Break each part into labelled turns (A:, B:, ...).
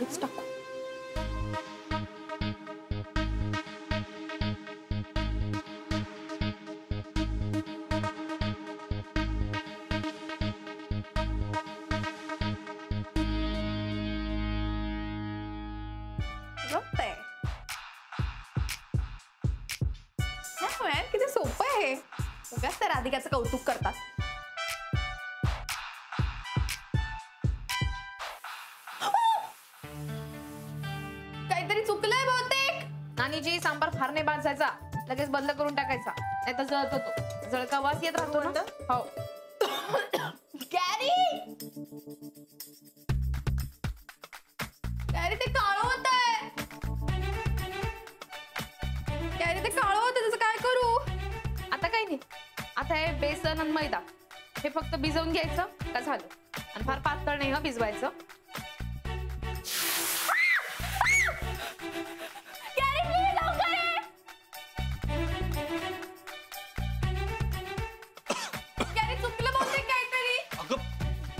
A: मीच टाकू. किती सोपं आहे. उगाच त्या राधिकाचं कौतुक करतात. काहीतरी चुकलंय बहुतेक. नानीजी सांबार फार नाही भाजायचा, लगेच बंद करून टाकायचा, नाही तर जळतो तो. जळका वास येत राहतो ना. हो. गॅरी गॅरी ते काळं होतंय. गॅरी ते काळं होतं, त्याचं काय करू? आता काही नाही. आता हे बेसन आणि मैदा हे फक्त भिजवून घ्यायचं का झालं. आणि फार पातळ नाही ना भिजवायचं.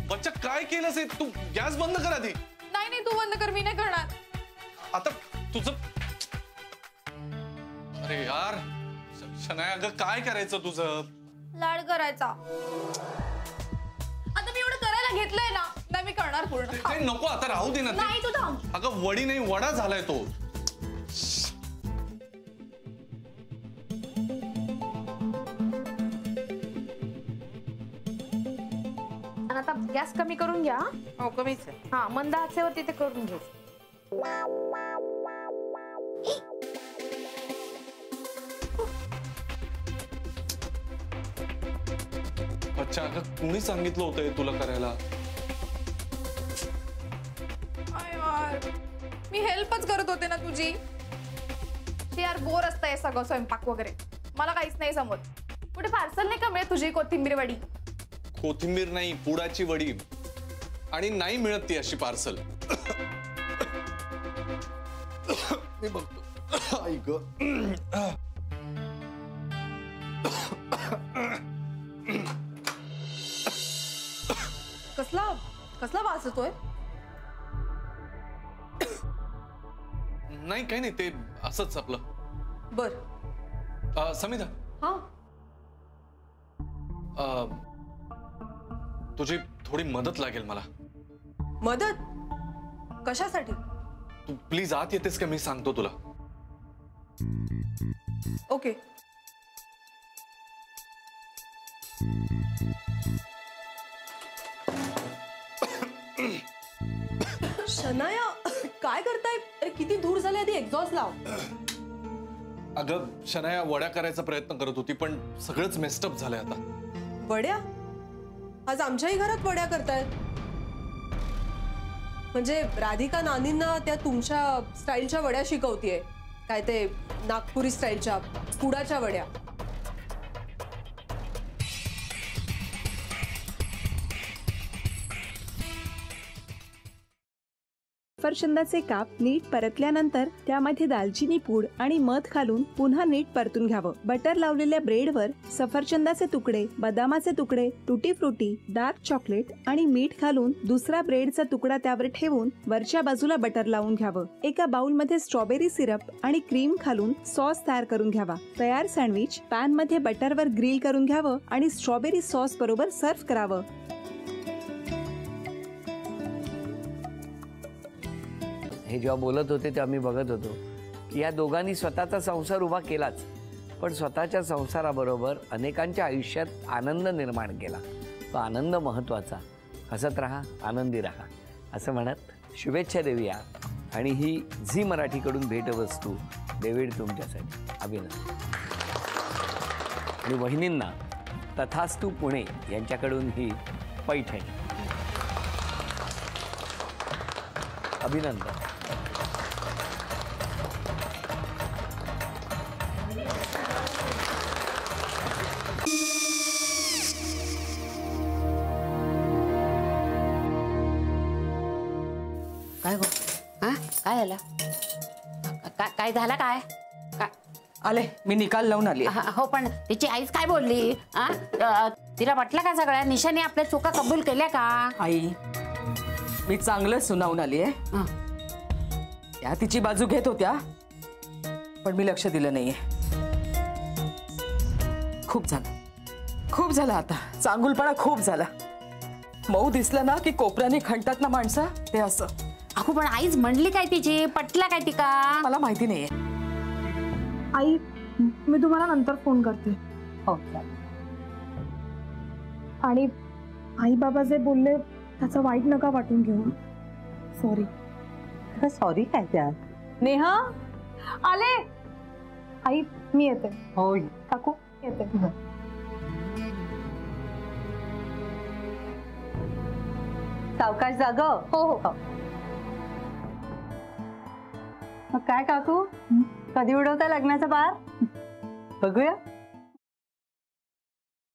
B: बच्चा काय केलंस हे तू? गॅस बंद कर आधी.
A: नाही नाही, तू बंद कर, मी नाही करणार.
B: आता तुझं. अरे यार शनाया, अगं काय करायचं तुझं?
A: लाड करायचा. आता मी एवढं करायला घेतलंय ना, नाही मी करणार पूर्ण.
B: ते नको, आता राहू दे ना.
A: नाही तू थांब.
B: अगं वडी नाही, वडा झालाय तो.
A: आता गॅस कमी करून घ्या.
C: हो कमीच आहे.
A: हा, मंद आचेवरती ते करून घेऊ.
B: अच्छा, अगं कुणी सांगितलं होतं तुला करायला?
A: यार मी हेल्पच करत होते ना तुझी. यार बोर असतंय सगळं स्वयंपाक वगैरे, मला काहीच नाही समजत. कुठे पार्सल नाही का मिळत तुझी कोथिंबीर वडी?
B: कोथिंबीर नाही, पुडाची वडी. आणि नाही मिळत ती अशी पार्सल. मी बघतो. ऐक
A: कसला कसला वास येतोय?
B: नाही काही नाही, ते असंच आपलं.
A: बर
B: समिधा.
A: हा,
B: तुझी थोडी मदत लागेल मला.
A: मदत कशासाठी?
B: तू प्लीज आत येतेस का? मी सांगतो तुला.
A: ओके. शनाया काय करताय? अरे किती धूर झाले, आधी एक्झॉस्ट लाव.
B: अगं शनाया वड्या करायचा प्रयत्न करत होती, पण सगळंच मेस्टअप झालंय आता.
D: वड्या? आज आमच्याही घरात वड्या करतायत. म्हणजे राधिका नानींना त्या तुमच्या स्टाईलच्या वड्या शिकवतीये काय? ते नागपुरी स्टाईलच्या पुडाच्या वड्या.
E: सफरचंदाचे काप नीट परतल्यानंतर त्यामध्ये दालचिनी पूड आणि मध घालून पुन्हा नीट परतून घ्यावं. बटर लावलेल्या ब्रेडवर सफरचंदाचे तुकडे, बदामाचे तुकडे, टुटी फ्रुटी, डार्क चॉकलेट आणि मीठ घालून दुसरा ब्रेडचा तुकडा त्यावर ठेवून वरच्या बाजूला बटर लावून घ्यावं. एका बाउलमध्ये स्ट्रॉबेरी सिरप आणि क्रीम घालून सॉस तयार करून घ्यावा. तयार सँडविच पॅन मध्ये बटरवर ग्रिल करून घ्यावं आणि स्ट्रॉबेरी सॉस बरोबर सर्व्ह करावं.
F: हे जेव्हा बोलत होते तेव्हा मी बघत होतो की या दोघांनी स्वतःचा संसार उभा केलाच, पण स्वतःच्या संसाराबरोबर अनेकांच्या आयुष्यात आनंद निर्माण केला. तो आनंद महत्त्वाचा. हसत राहा, आनंदी राहा असं म्हणत शुभेच्छा देऊया. आणि ही झी मराठीकडून भेटवस्तू डेव्हिड तुमच्यासाठी. अभिनंदन. आणि वहिनींना तथास्तू पुणे यांच्याकडून ही पैठणी. अभिनंदन.
C: काय गो? हा काय झालं? काय झालं? काय
G: आले मी निकाल लावून आली.
C: हो पण तिची आईच काय बोलली? तिला वाटलं का सगळ्या निशाने आपल्या चुका कबूल केल्या का?
G: आई मी चांगलं सुनावून आली आहे. त्या तिची बाजू घेत होत्या, पण मी लक्ष दिलं नाहीये. खूप झालं आता. चांगुलपणा खूप झाला. मऊ दिसलं ना की कोपऱ्याने खणतात ना माणसं, ते असं.
C: अगो पण आईच म्हणली काय तिची, पटला काय ती का?
G: मला माहिती नाहीये.
A: आई मी तुम्हाला नंतर फोन करते.
C: हो.
A: आणि आई बाबा जे बोलले त्याचं वाईट नका वाटून घेऊ. सॉरी.
H: सॉरी काय त्या?
A: नेहा आले. आई मी येते.
H: हो
A: काकू येते.
H: सावकाश जाग.
A: हो हो.
H: मग काय काकू, कधी उडवता लग्नाचा बार? बघूया.